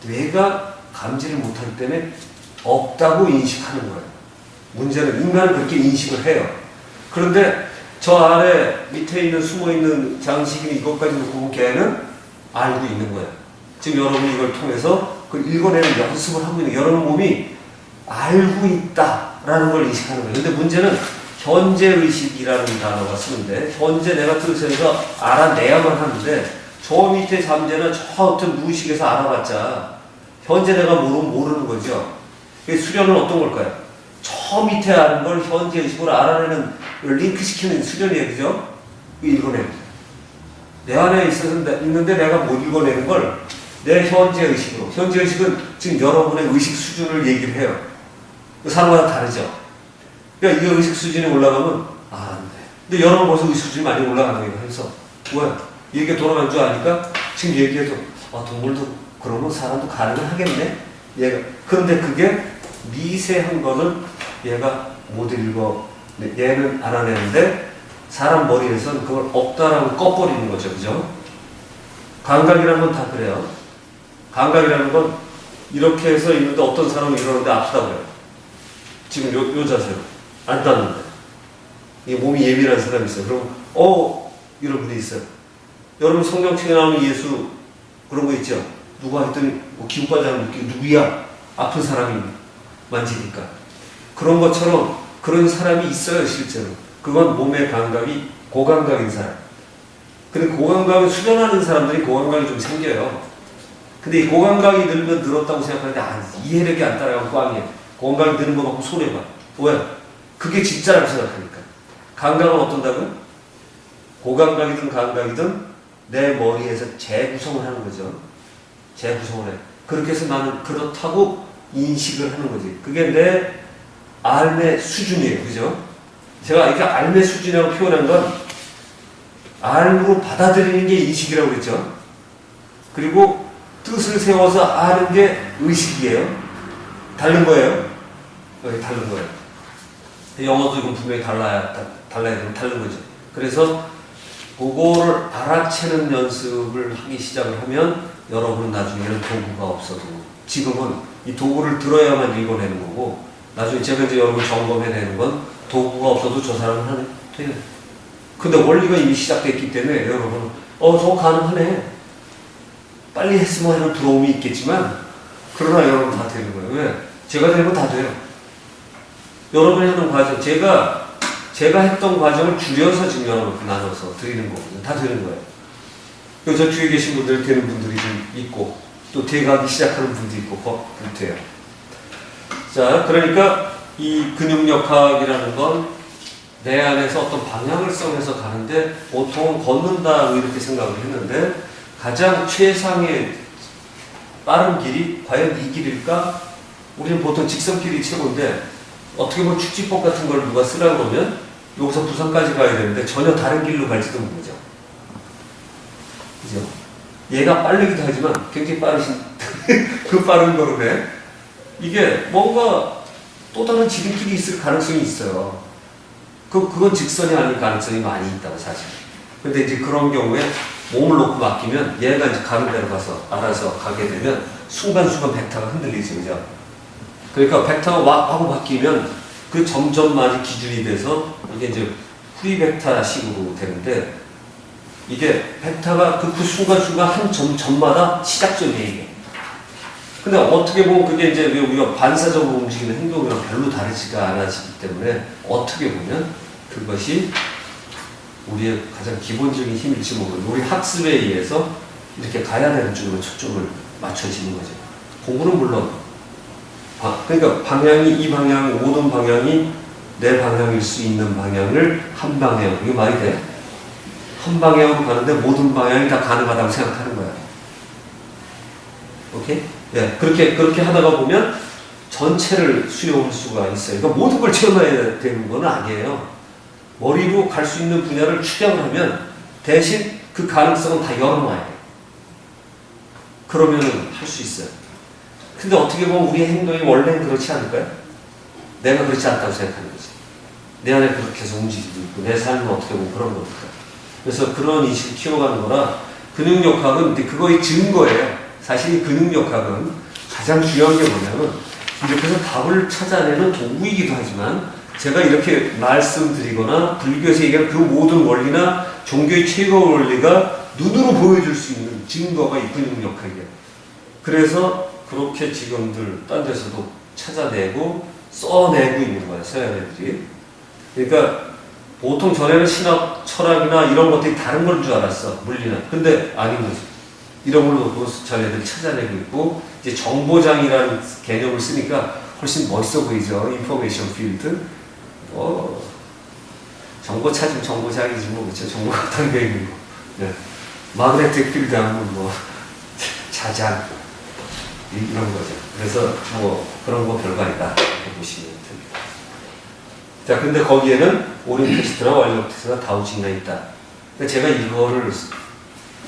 뇌가 감지를 못하기 때문에 없다고 인식하는 거예요. 문제는 인간은 그렇게 인식을 해요. 그런데 저 아래 밑에 있는 숨어있는 장식인 이것까지 놓고 보면 걔는 알고 있는 거예요. 지금 여러분이 이걸 통해서 그 읽어내는 연습을 하고 있는 여러분 몸이 알고 있다라는 걸 인식하는 거예요. 근데 문제는 현재의식이라는 단어가 쓰는데, 현재 내가 뜻에서 알아내야만 하는데, 저 밑에 잠재는 저 어떤 무의식에서 알아봤자 현재 내가 모르는 거죠. 수련은 어떤 걸까요? 저 밑에 아는 걸 현재의식으로 알아내는 링크시키는 수련이에요. 그죠? 읽어내는 내 안에 있는데 내가 못 읽어내는 걸 내 현재의식으로. 현재의식은 지금 여러분의 의식 수준을 얘기를 해요. 사람마다 다르죠. 그러니까 이 의식 수준이 올라가면 안 돼. 근데 여러분 벌써 의식 수준이 많이 올라가는 거예요. 그래서 뭐야? 이게 돌아간 줄 아니까 지금 얘기해도 동물도 그러면 사람도 가능은 하겠네? 얘가. 그런데 그게 미세한 거는 얘가 못 읽어. 얘는 알아내는데 사람 머리에서는 그걸 없다라고 꺼버리는 거죠. 그죠? 감각이라는 건 다 그래요. 감각이라는 건 이렇게 해서 있는데 어떤 사람은 이러는데 아프다고 해요. 지금 요 자세로. 안 닿는데. 이 몸이 예민한 사람이 있어요. 그럼, 이런 분이 있어요. 여러분 성경책에 나오는 예수 그런 거 있죠? 누가 했더니 기운빠지는 느낌 누구야? 아픈 사람이 만지니까. 그런 것처럼 그런 사람이 있어요, 실제로. 그건 몸의 감각이 고감각인 사람. 근데 고감각을 수련하는 사람들이 고감각이 좀 생겨요. 근데 이 고감각이 늘면 늘었다고 생각하는데 이해력이 안 따라가고 꽝이에요. 고감각이 느는 거 갖고 손해봐. 왜? 그게 진짜라고 생각하니까. 감각은 어떤다고요? 고감각이든 감각이든 내 머리에서 재구성을 하는 거죠. 재구성을 해. 그렇게 해서 나는 그렇다고 인식을 하는 거지. 그게 내 알의 수준이에요. 그죠? 제가 이렇게 알의 수준이라고 표현한 건 알로 받아들이는 게 인식이라고 그랬죠. 그리고 뜻을 세워서 아는 게 의식이에요. 다른 거예요. 다른 거예요. 영어도 이건 분명히 달라야 되면 다른 거죠. 그래서 그거를 알아채는 연습을 하기 시작을 하면 여러분은 나중에는 도구가 없어도, 지금은 이 도구를 들어야만 읽어내는 거고, 나중에 제가 이제 여러분 점검해내는 건 도구가 없어도 저 사람은 하네. 돼요. 근데 원리가 이미 시작됐기 때문에 여러분은 저거 가능하네. 빨리 했으면 하는 부러움이 있겠지만, 그러나 여러분 다 되는 거예요. 왜? 제가 되면 다 돼요. 여러분이 하는 과정, 제가 했던 과정을 줄여서 지금 여러분 나눠서 드리는 거거든요. 다 되는 거예요. 그리고 저 뒤에 계신 분들 되는 분들이 좀 있고, 또 돼가기 시작하는 분도 있고, 돼요. 자, 그러니까 이 근육역학이라는 건 내 안에서 어떤 방향을 정해서 가는데, 보통은 걷는다 이렇게 생각을 했는데, 가장 최상의 빠른 길이 과연 이 길일까? 우리는 보통 직선길이 최고인데, 어떻게 보면 축지법 같은 걸 누가 쓰라고 그러면 여기서 부산까지 가야 되는데 전혀 다른 길로 갈지도 모르죠. 그죠? 얘가 빠르기도 하지만 굉장히 빠르신 그 빠른 걸음에 이게 뭔가 또 다른 지름길이 있을 가능성이 있어요. 그건 직선이 아닐 가능성이 많이 있다고 사실. 근데 이제 그런 경우에 몸을 놓고 맡기면 얘가 이제 가는 대로 가서 알아서 가게 되면 순간순간 벡터가 흔들리죠. 그죠? 그러니까 벡터가 하고 바뀌면 그 점점만이 기준이 돼서 이게 이제 프리벡터식으로 되는데, 이게 벡터가 그 순간순간 한 점마다 시작점이에요. 이게. 근데 어떻게 보면 그게 이제 우리가 반사적으로 움직이는 행동이랑 별로 다르지가 않아지기 때문에 어떻게 보면 그것이 우리의 가장 기본적인 힘일지 모르고 우리 학습에 의해서 이렇게 가야 되는 쪽으로 초점을 맞춰지는 거죠. 공부는 물론 그러니까 방향이 이 방향 모든 방향이 내 방향일 수 있는 방향을 한 방향 이게 말이 돼? 한 방향으로 가는데 모든 방향이 다 가능하다고 생각하는 거야. 오케이? 예, 그렇게 하다가 보면 전체를 수용할 수가 있어요. 그러니까 모든 걸 채워놔야 되는 건 아니에요. 머리로 갈 수 있는 분야를 축약을 하면 대신 그 가능성은 다 열어놔야 돼요. 그러면 할 수 있어요. 근데 어떻게 보면 우리의 행동이 원래는 그렇지 않을까요? 내가 그렇지 않다고 생각하는 거지. 내 안에 그렇게 해서 움직이고 있고 내 삶은 어떻게 보면 그런 거니까. 그래서 그런 인식을 키워가는 거라 근육역학은 그거의 증거예요. 사실 이 근육역학은 가장 중요한 게 뭐냐면 이렇게 해서 답을 찾아내는 도구이기도 하지만 제가 이렇게 말씀드리거나 불교에서 얘기하는 그 모든 원리나 종교의 최고 원리가 눈으로 보여줄 수 있는 증거가 이 근육역학이에요. 그래서 그렇게 지금들 딴 데서도 찾아내고 써내고 있는 거예요. 서양 애들이. 그러니까 보통 전에는 신학, 철학이나 이런 것들이 다른 걸 줄 알았어. 물리나. 근데 아닌 거지. 이런 걸로 전애들이 찾아내고 있고 이제 정보장이라는 개념을 쓰니까 훨씬 멋있어 보이죠. 인포메이션 필드. 정보 찾으면 정보장이지 뭐 그렇죠. 정보가 담겨 있는 거. 네. 마그네틱 필드 하면 뭐 자장 이런 거죠. 그래서 뭐 그런 거 별거 아니다 이렇게 보시면 됩니다. 자, 근데 거기에는 오린 테스트나 완력 테스트가 다우징나 있다. 그러니까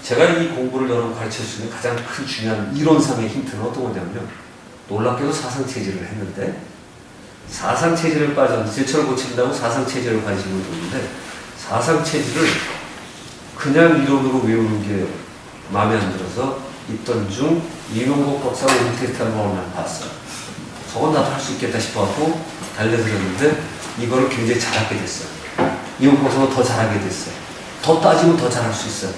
제가 이 공부를 여러분 가르쳐 주는 가장 큰 중요한 이론상의 힌트는 어떤 거냐면요. 놀랍게도 사상체질을 했는데 사상체질을 빠졌는데 제철을 고친다고 사상체질을 관심을 뒀는데 사상체질을 그냥 이론으로 외우는 게 마음에 안 들어서 있던 중 이명복 박사가 오린 테스트하는 걸 난 봤어요. 저건 나도 할 수 있겠다 싶어갖고 달려들었는데 이거를 굉장히 잘하게 됐어요. 이명복 박사가 더 잘하게 됐어요. 더 따지면 더 잘할 수 있어요.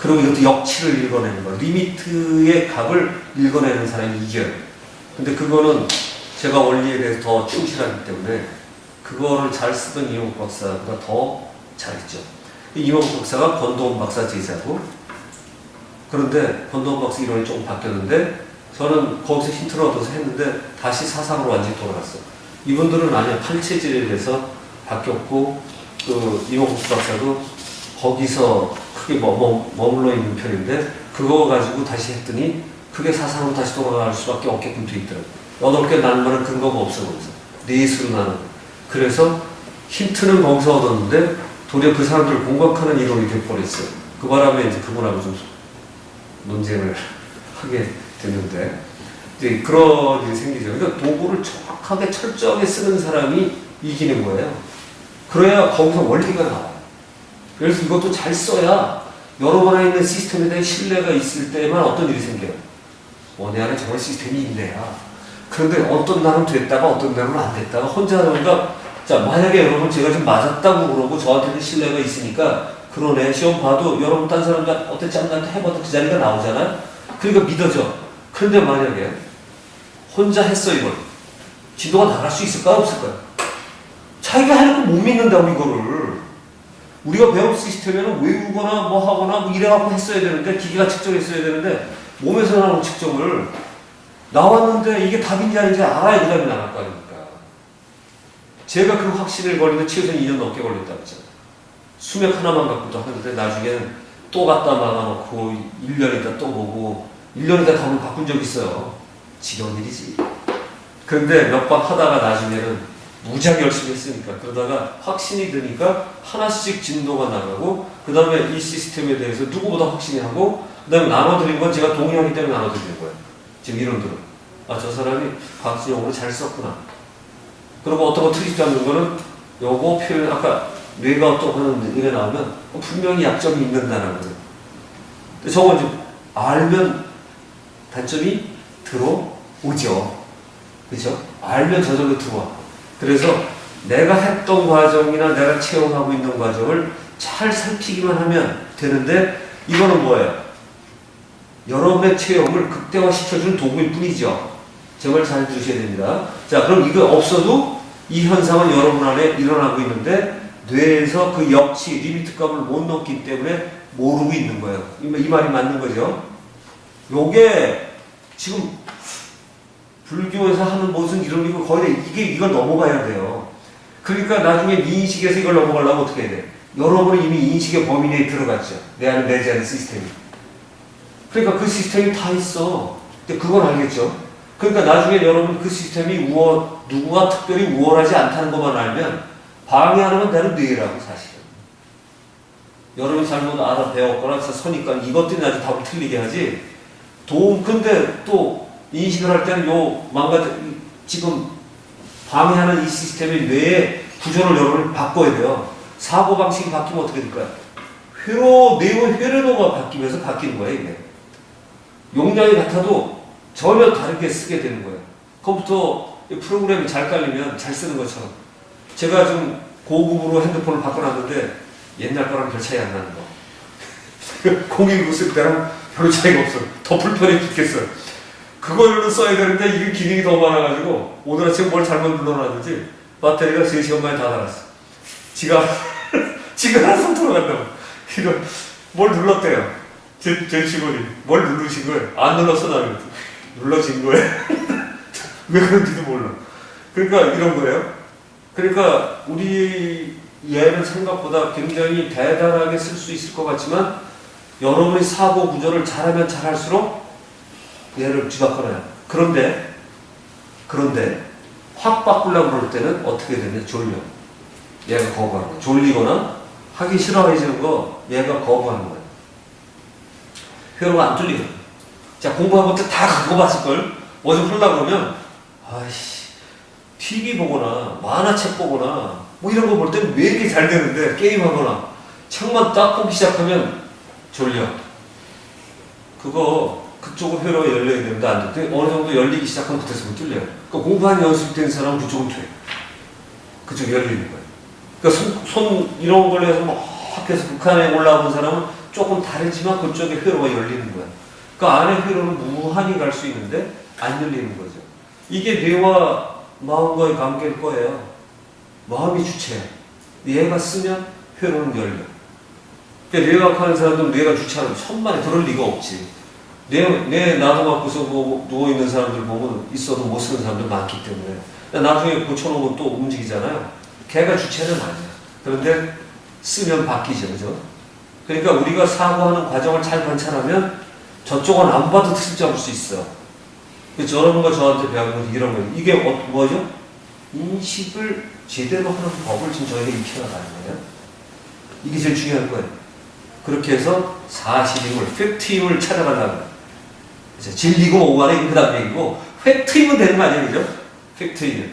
그리고 이것도 역치를 읽어내는 거예요. 리미트의 값을 읽어내는 사람이 이겨요. 근데 그거는 제가 원리에 대해서 더 충실하기 때문에 그거를 잘 쓰던 이명복 박사보다 더 잘했죠. 이명복 박사가 권도원 박사 제자고 그런데 권도원 박사 이론이 조금 바뀌었는데 저는 거기서 힌트를 얻어서 했는데 다시 사상으로 완전히 돌아갔어요. 이분들은 아니야. 판체질에 대해서 바뀌었고 그 이명복 박사도 거기서 크게 머물러 있는 편인데 그거 가지고 다시 했더니 그게 사상으로 다시 돌아갈 수밖에 없게끔 돼 있더라고요. 8개 나는 거는 근거가 없어 거기서. 넷으로 나는 거. 그래서 힌트는 거기서 얻었는데 도리어 그 사람들을 공격하는 이론이 돼버렸어요. 그 바람에 이제 그분하고 좀 논쟁을 하게 됐는데 이제 그런 일이 생기죠. 그러니까 도구를 정확하게 철저하게 쓰는 사람이 이기는 거예요. 그래야 거기서 원리가 나와요. 그래서 이것도 잘 써야 여러 번 있는 시스템에 대한 신뢰가 있을 때만 어떤 일이 생겨요. 내 안에 정말 시스템이 있네야. 그런데 어떤 날은 됐다가 어떤 날은 안 됐다가 혼자 하니까 자 만약에 여러분 제가 좀 맞았다고 그러고 저한테는 신뢰가 있으니까 그러네 시험 봐도 여러분 딴 사람들 어떤 짬나한테 해봐도 그 자리가 나오잖아요. 그러니까 믿어져. 그런데 만약에 혼자 했어 이걸 지도가 나갈 수 있을까 없을까? 자기가 해놓고 못 믿는다고 이거를. 우리가 배운 시스템에는 외우거나 뭐 하거나 뭐 이래갖고 했어야 되는데 기계가 측정했어야 되는데 몸에서 나오는 측정을 나왔는데 이게 답인지 아닌지 알아야 그 다음에 나갈 거 아닙니까? 제가 그 확신을 걸리는데 최소한 2년 넘게 걸렸다고 했잖아요. 수맥 하나만 갖고도 하는데 나중에는 또 갖다 막아놓고 1년 있다 또 보고 1년 있다 답을 바꾼 적 있어요. 지겨운 일이지. 그런데 몇 번 하다가 나중에는 무지하게 열심히 했으니까 그러다가 확신이 드니까 하나씩 진도가 나가고 그 다음에 이 시스템에 대해서 누구보다 확신이 하고 그 다음에 나눠드린 건 제가 동의하기 때문에 나눠드린 거예요. 지금 이론들은 저 사람이 과학적용어로 잘 썼구나. 그리고 어떤 거 틀리지 않는 거는 요거 표현 아까 뇌가 어떻고 하는 얘기가 나오면 분명히 약점이 있는다는 거예요. 근데 저거 이제 알면 단점이 들어오죠. 그렇죠? 알면 저절로 들어와. 그래서 내가 했던 과정이나 내가 체험하고 있는 과정을 잘 살피기만 하면 되는데 이거는 뭐예요? 여러분의 체험을 극대화시켜주는 도구일 뿐이죠. 제 말 잘 들으셔야 됩니다. 자, 그럼 이거 없어도 이 현상은 여러분 안에 일어나고 있는데 뇌에서 그 역치, 리미트값을 못 넘기 때문에 모르고 있는 거예요. 이 말이 맞는 거죠. 요게 지금 불교에서 하는 모든 이런 거 거의 이걸 넘어가야 돼요. 그러니까 나중에 인식에서 이걸 넘어가려면 어떻게 해야 돼? 여러분은 이미 인식의 범위 내에 들어갔죠. 내 안에 내재하는 시스템이. 그러니까 그 시스템이 다 있어. 근데 그건 알겠죠. 그러니까 나중에 여러분 그 시스템이 누구가 특별히 우월하지 않다는 것만 알면 방해하는 건 나는 뇌라고 사실은. 여러분이 잘못 알아 배웠거나 선입관 이것 때문에 아주 답을 틀리게 하지. 근데 또 인식을 할 때는 지금 방해하는 이 시스템의 뇌의 구조를 여러분 바꿔야 돼요. 사고방식이 바뀌면 어떻게 될까요? 내의 회로도가 바뀌면서 바뀌는 거예요, 이게. 용량이 같아도 전혀 다르게 쓰게 되는 거예요. 컴퓨터 프로그램이 잘 깔리면 잘 쓰는 것처럼. 제가 좀 고급으로 핸드폰을 바꿔놨는데 옛날 거랑 별 차이 안 나는 거. 019 쓸 때랑 별 차이가 없어. 더 불편해 죽겠어. 그걸로 써야 되는데 이게 기능이 더 많아가지고 오늘 아침 뭘 잘못 눌러놨는지 배터리가 3시간 만에 다 닳았어. 지가 한숨 돌아간다고. 이거 뭘 눌렀대요. 제 직원이 뭘 누르신 거예요? 안 눌렀어 나는. 눌러진 거예요. 왜 그런지도 몰라. 그러니까 이런 거예요. 그러니까 우리 얘는 생각보다 굉장히 대단하게 쓸 수 있을 것 같지만 여러분이 사고 구조를 잘하면 잘할수록 얘를 뒤바꿔놔요. 그런데 확 바꾸려고 그럴 때는 어떻게 되냐? 졸려. 얘가 거부하는 거야. 졸리거나 하기 싫어해지는 거 얘가 거부하는 거야. 회로가 안 뚫리거든. 자, 공부한 것들 다 겪어봤을걸? 뭐 좀 하려고 그러면 아이씨 TV 보거나 만화책 보거나 뭐 이런 거 볼 때는 왜 이렇게 잘 되는데 게임하거나 책만 딱 보기 시작하면 졸려. 그쪽은 회로가 열려야 되는데 안 돼. 어느 정도 열리기 시작하면 그때서부터 뚫려요. 그러니까 공부한 연습된 사람은 그쪽은 돼. 그쪽이 열리는 거예요. 그러니까 손 이런 걸로 해서 막 해서 북한에 올라온 사람은 조금 다르지만 그쪽에 회로가 열리는 거야. 그 안에 회로는 무한히 갈 수 있는데 안 열리는 거죠. 이게 뇌와 마음과의 관계일 거예요. 마음이 주체야. 뇌가 쓰면 회로는 열려. 그러니까 뇌각하는 사람들은 뇌가 주체하는 천만에 그럴 리가 없지. 뇌 나도 갖고서 누워있는 사람들 보면 있어도 못 쓰는 사람들 많기 때문에 나중에 고쳐놓으면 또 움직이잖아요. 걔가 주체는 아니야. 그런데 쓰면 바뀌죠. 그죠? 그러니까 우리가 사고하는 과정을 잘 관찰하면 저쪽은 안 봐도 틀 잡을 수 있어. 저런 거 저한테 배운 건 이런 거예요. 이게 뭐죠? 인식을 제대로 하는 법을 지금 저희가 익혀나가는 거예요. 이게 제일 중요한 거예요. 그렇게 해서 사실임을, 팩트임을 찾아가려고. 진리고 오간에 그 다음 얘기고, 팩트임은 되는 거 아니에요? 그죠? 팩트임.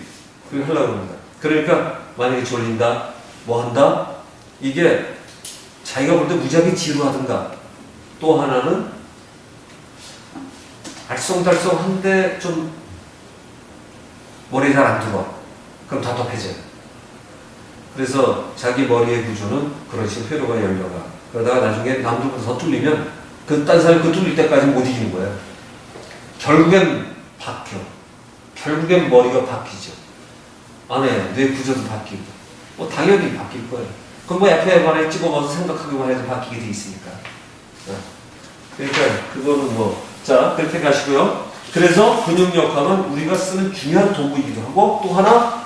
그걸 하려고 합니다. 그러니까 만약에 졸린다, 뭐 한다, 이게 자기가 볼 때 무지하게 지루하든가, 또 하나는 알쏭달쏭한데 좀 머리에 잘 안 들어. 그럼 답답해져요. 그래서 자기 머리의 구조는 그런 식으로 회로가 열려가. 그러다가 나중에 남들보다 더 뚫리면 딴 사람이 그 뚫릴 때까지 못 이기는 거예요. 결국엔 바뀌어. 결국엔 머리가 바뀌죠. 안에 뇌 구조도 바뀌고. 뭐 당연히 바뀔 거예요. 그럼 뭐 FMR에 찍어봐서 생각하기만 해도 바뀌게 돼 있으니까. 그러니까 그거는 자, 그렇게 가시고요. 그래서 근육역학은 우리가 쓰는 중요한 도구이기도 하고 또 하나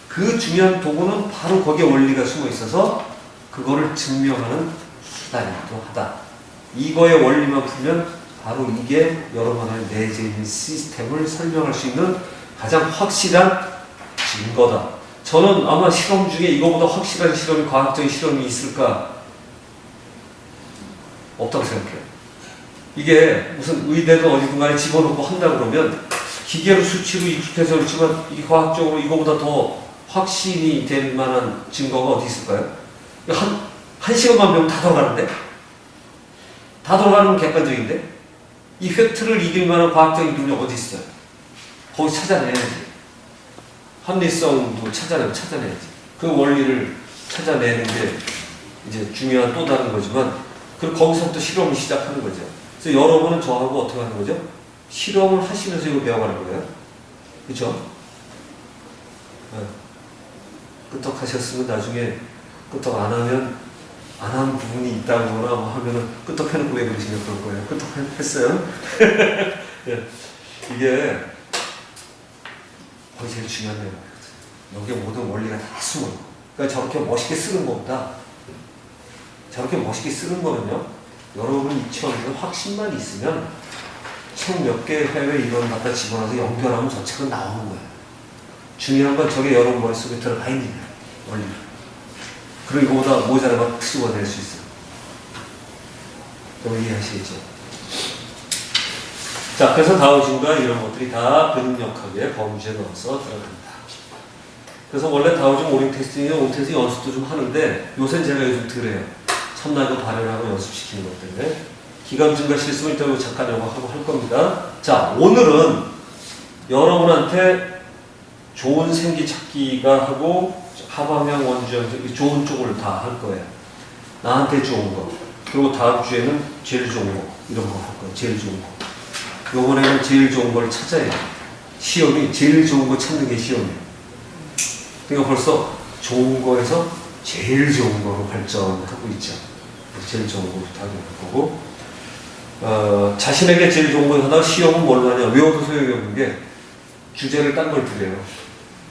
그 중요한 도구는 바로 거기에 원리가 숨어 있어서 그거를 증명하는 수단이기도 하다. 이거의 원리만 풀면 바로 이게 여러분 안에 내재 있는 시스템을 설명할 수 있는 가장 확실한 증거다. 저는 아마 실험 중에 이거보다 확실한 실험이 과학적인 실험이 있을까? 없다고 생각해요. 이게 무슨 의대도 어디든 간에 집어넣고 한다 그러면 기계로 수치로 익숙해서 그렇지만 이 과학적으로 이거보다 더 확신이 될 만한 증거가 어디 있을까요? 한 시간만 배우면 다 들어가는데? 다 들어가는 건 객관적인데? 이 팩트를 이길 만한 과학적인 능력 어디 있어요? 거기 찾아내야지. 합리성도 찾아내야지. 그 원리를 찾아내는 게 이제 중요한 또 다른 거지만 거기서부터 실험을 시작하는 거죠. 그래서 여러분은 저하고 어떻게 하는 거죠? 실험을 하시면서 이거 배워가는 거예요. 그렇죠? 네. 끄떡하셨으면 나중에 끄떡 안 하면 안 한 부분이 있다거나 뭐 하면은 끄떡해놓고 왜 그러시냐 그럴 거예요. 끄떡했어요? 네. 이게 거의 제일 중요한 내용이에요. 여기에 모든 원리가 다 숨어요. 그러니까 저렇게 멋있게 쓰는 것보다 저렇게 멋있게 쓰는 거는요, 여러분이 이치원에서 확신만 있으면 책 몇 개 해외 이론 갖다 집어넣어서 연결하면 저 책은 나오는 거예요. 중요한 건 저게 여러분 머릿속에 들어가 있는 거예요. 원리. 그리고 이거보다 모자라면 뒤집어낼 수 있어요. 그럼 이해하시겠죠? 자, 그래서 다우징과 이런 것들이 다 근력학의 범주에 넣어서 들어갑니다. 그래서 원래 다우징 오링 테스팅이나 오링 테스트 연습도 좀 하는데 요새 제가 요즘 덜해요. 참나고 발현하고 연습시키는 것 때문에. 기감 증가 실수는 이따가 잠깐 영어 하고 할 겁니다. 자, 오늘은 여러분한테 좋은 생기 찾기가 하고 하방향 원주형 좋은 쪽을 다 할 거예요. 나한테 좋은 거. 그리고 다음 주에는 제일 좋은 거. 이런 거 할 거예요. 제일 좋은 거. 요번에는 제일 좋은 걸 찾아야 돼요. 시험이 제일 좋은 거 찾는 게 시험이에요. 그러니까 벌써 좋은 거에서 제일 좋은 거로 발전하고 있죠. 제일 좋은 거부터 하게 될 거고, 자신에게 제일 좋은 걸 하다가 시험은 뭘로 하냐. 외워도 소용이 없는 게 주제를 딴 걸 드려요.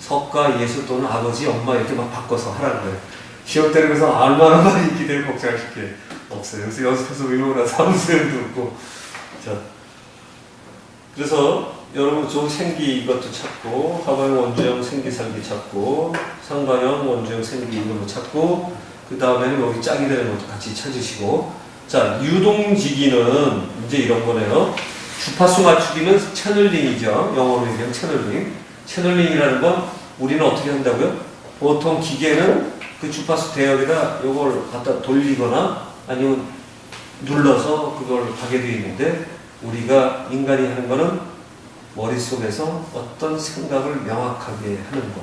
석가, 예수 또는 아버지, 엄마 이렇게 막 바꿔서 하라는 거예요. 시험 때는 그래서 얼마나 많이 기대를 걱정하실 게 없어요. 그래서 연습해서 외우고 나서 아무 소용도 없고. 자, 그래서 여러분 좋은 생기 이것도 찾고, 하방 원주형 생기 살기 찾고, 상반형 원주형 생기 이런 거 찾고, 그 다음에는 여기 짝이 되는 것도 같이 찾으시고. 자, 유동지기는 이제 이런 거네요. 주파수 맞추기는 채널링이죠. 영어로 얘기하면 채널링. 채널링이라는 건 우리는 어떻게 한다고요? 보통 기계는 그 주파수 대역에다 이걸 갖다 돌리거나 아니면 눌러서 그걸 가게 되어 있는데, 우리가 인간이 하는 거는 머릿속에서 어떤 생각을 명확하게 하는 것.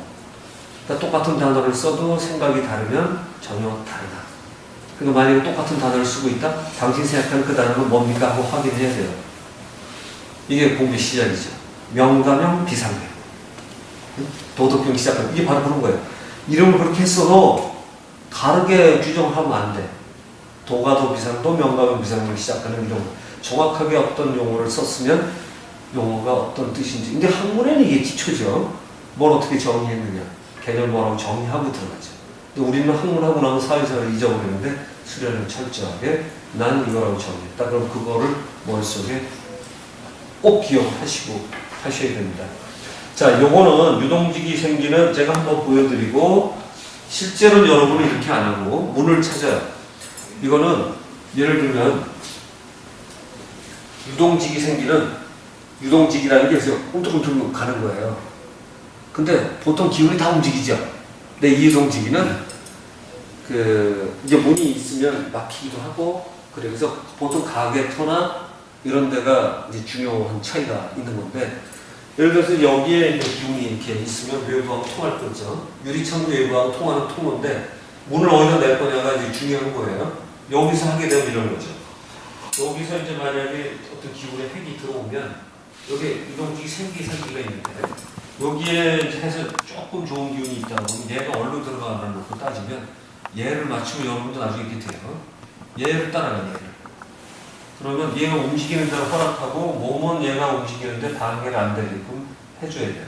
그러니까 똑같은 단어를 써도 생각이 다르면 전혀 다르다. 그러니까 만약에 똑같은 단어를 쓰고 있다? 당신 생각하는 그 단어는 뭡니까? 하고 확인해야 돼요. 이게 공부 시작이죠. 명가명, 비상명. 도덕경 시작하면 이게 바로 그런 거예요. 이름을 그렇게 했어도 다르게 규정하면 안 돼. 도가도 비상도, 명가명, 비상명 시작하는 이런 거. 정확하게 어떤 용어를 썼으면 용어가 어떤 뜻인지. 근데 한문에는 이게 기초죠. 뭘 어떻게 정의했느냐. 개념 뭐라고 정의하고 들어가죠. 근데 우리는 한문하고 나면 사회생활을 잊어버리는데 수련을 철저하게 난 이거라고 정의했다. 그럼 그거를 머릿속에 꼭 기억하시고 하셔야 됩니다. 자, 요거는 유동직이 생기는 제가 한번 보여드리고, 실제로는 여러분은 이렇게 안 하고 문을 찾아요. 이거는 예를 들면 유동직이 생기는, 유동직이라는 게 그래서 꿈틀꿈틀 가는 거예요. 근데 보통 기운이 다 움직이죠. 근데 이 유동직이는 이제 문이 있으면 막히기도 하고, 그래서 보통 가게터나 이런 데가 이제 중요한 차이가 있는 건데, 예를 들어서 여기에 이제 기운이 이렇게 있으면 외부하고 통할 거죠. 유리창도 외부하고 통하는 통로인데, 문을 어디서 낼 거냐가 이제 중요한 거예요. 여기서 하게 되면 이런 거죠. 여기서 이제 만약에 어떤 기운의 핵이 들어오면, 여기 유동직이 생기가 있는데, 여기에 해서 조금 좋은 기운이 있다 보면 얘가 어디로 들어가나 놓고 따지면 얘를 맞추면 여러분도 나중에 이렇게 돼요. 얘를 따라가는 얘를. 그러면 얘가 움직이는 대로 허락하고 몸은 얘가 움직이는데 방해가 안 되게끔 해줘야 돼요.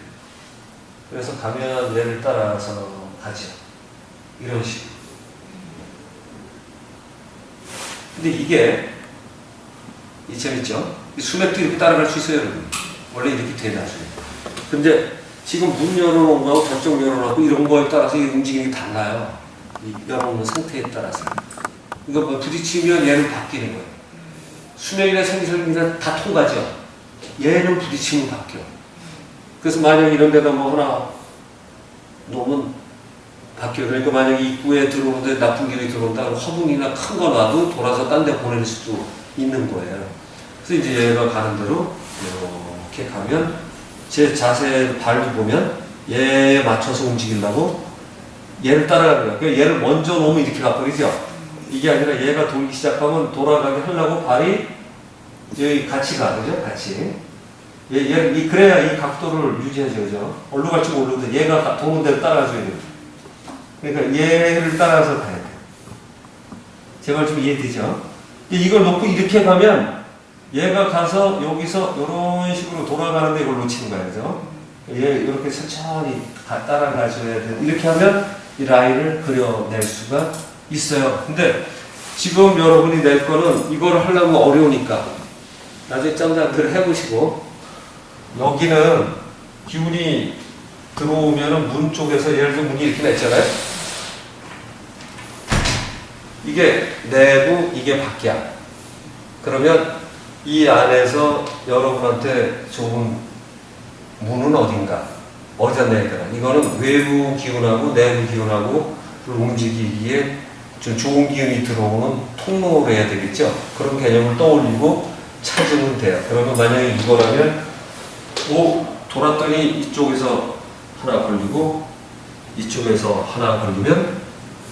그래서 가면 얘를 따라서 가죠. 이런 식으로. 근데 이게 재밌죠? 수맥도 이렇게 따라갈 수 있어요, 여러분. 원래 이렇게 돼요, 나중에. 근데 지금 문 열어놓은 거하고 저쪽 열어놓고 이런 거에 따라서 움직이는 게 달라요. 이 열어놓는 상태에 따라서. 이거 부딪히면 얘는 바뀌는 거예요. 수명이나 생기설이나 다 통과죠. 얘는 부딪히면 바뀌어. 그래서 만약 이런 데다 뭐 하나 놓으면 바뀌어. 그러니까 만약에 입구에 들어오는데 나쁜 기운이 들어온다. 허문이나 큰 거 놔도 돌아서 딴 데 보낼 수도 있는 거예요. 그래서 이제 얘가 가는 대로 이렇게 가면 제 자세 발도 보면 얘에 맞춰서 움직이려고 얘를 따라가는 거야. 그러니까 얘를 먼저 놓으면 이렇게 가버리죠. 이게 아니라 얘가 돌기 시작하면 돌아가게 하려고 발이 여기 같이 가, 그죠? 같이. 그래야 이 각도를 유지하죠, 그죠? 어디로 갈지 모르거든. 얘가 도는 대로 따라가줘야 돼요. 그러니까 얘를 따라서 가야 돼요. 제 말 좀 이해되죠? 이걸 놓고 이렇게 가면 얘가 가서 여기서 이런 식으로 돌아가는데 이걸 놓치는 거예요, 그죠? 얘 이렇게 천천히 따라가줘야 돼요. 이렇게 하면 이 라인을 그려낼 수가 있어요. 근데 지금 여러분이 낼 거는 이걸 하려면 어려우니까 나중에 짬짬들 해보시고, 여기는 기운이 들어오면은 문 쪽에서 예를 들어 문이 이렇게 냈잖아요. 이게 내부, 이게 밖이야. 그러면 이 안에서 여러분한테 좋은 문은 어딘가, 어디다 내야 되나. 이거는 외부 기운하고 내부 기운하고 움직이기에 좀 좋은 기운이 들어오는 통로로 해야 되겠죠. 그런 개념을 떠올리고 찾으면 돼요. 그러면 만약에 이거라면 돌았더니 이쪽에서 하나 걸리고 이쪽에서 하나 걸리면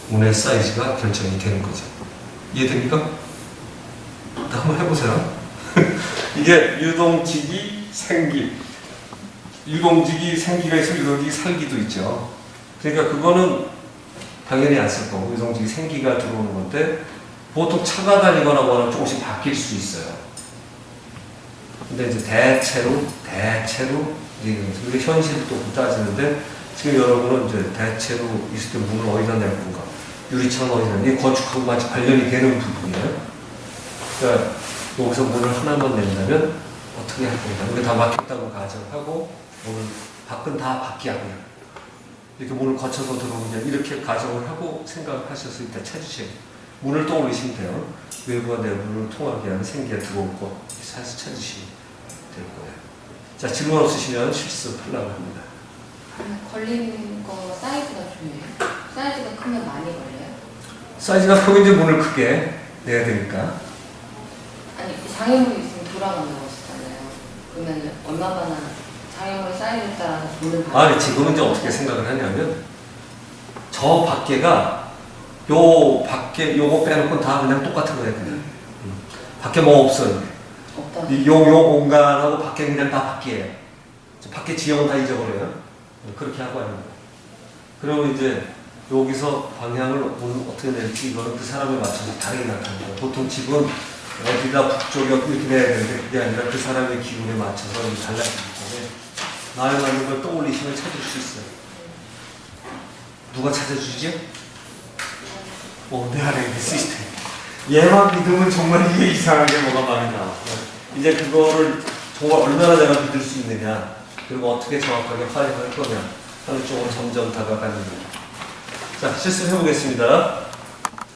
문의 사이즈가 결정이 되는 거죠. 이해됩니까? 한번 해보세요. 이게 유동직이 생기, 유동직이 생기가 있으면 유동직이 살기도 있죠. 그러니까 그거는 당연히 안 쓸 거고, 유동직이 생기가 들어오는 건데 보통 차가 다니거나 뭐나 조금씩 바뀔 수 있어요. 근데 이제 대체로 이게 현실도 따지는데, 지금 여러분은 이제 대체로 있을 때 문을 어디다 낼 건가, 유리창 어디다, 이게 건축하고 마치 관련이 되는 부분이에요. 그러니까 여기서 문을 하나만 낸다면 어떻게 할 건가, 우리 다 막혔다고 가정하고 문을 밖은 다 밖이야, 그냥 이렇게 문을 거쳐서 들어오냐 이렇게 가정을 하고 생각하셨을 때 찾으세요. 문을 떠올리시면 돼요. 외부와 내부를 통하게 하는 생기가 들어올 거 사실 찾으시면 될 거예요. 자, 질문 없으시면 실습하려고 합니다. 걸리는 거 사이즈가 중요해요? 사이즈가 크면 많이 걸려요? 사이즈가 크면 이제 문을 크게 내야 되니까. 아니, 장애물이 있으면 돌아간다고 하시잖아요. 그러면 얼마나 장애물 사이즈에 따라서 문을 아니, 지금은 이제 어떻게 생각을 하냐면, 저 밖에가 요 밖에 요거 빼놓고 다 그냥 똑같은 거예요, 그냥. 밖에 뭐 없어요. 없다. 요 공간하고 밖에 그냥 다 밖이에요. 밖에 지형은 다 잊어버려요. 그렇게 하고 하는 거예요. 그러면 이제 여기서 방향을 어떻게 낼지 이거는 그 사람에 맞춰서 다르게 나타나는 거예요. 보통 집은 어디다 북쪽이 이렇게 내야 되는데 그게 아니라 그 사람의 기분에 맞춰서 달라지기 때문에 나에 맞는 걸 떠올리시면 찾을 수 있어요. 누가 찾아주지? 내 안에 있는 시스템. 얘만 믿으면 정말 이게 이상하게 뭐가 많이 나와. 이제 그거를 정말 얼마나 내가 믿을 수 있느냐, 그리고 어떻게 정확하게 활용할 거냐 하는 쪽으로 점점 다가가는 거예요. 자, 실습해 보겠습니다.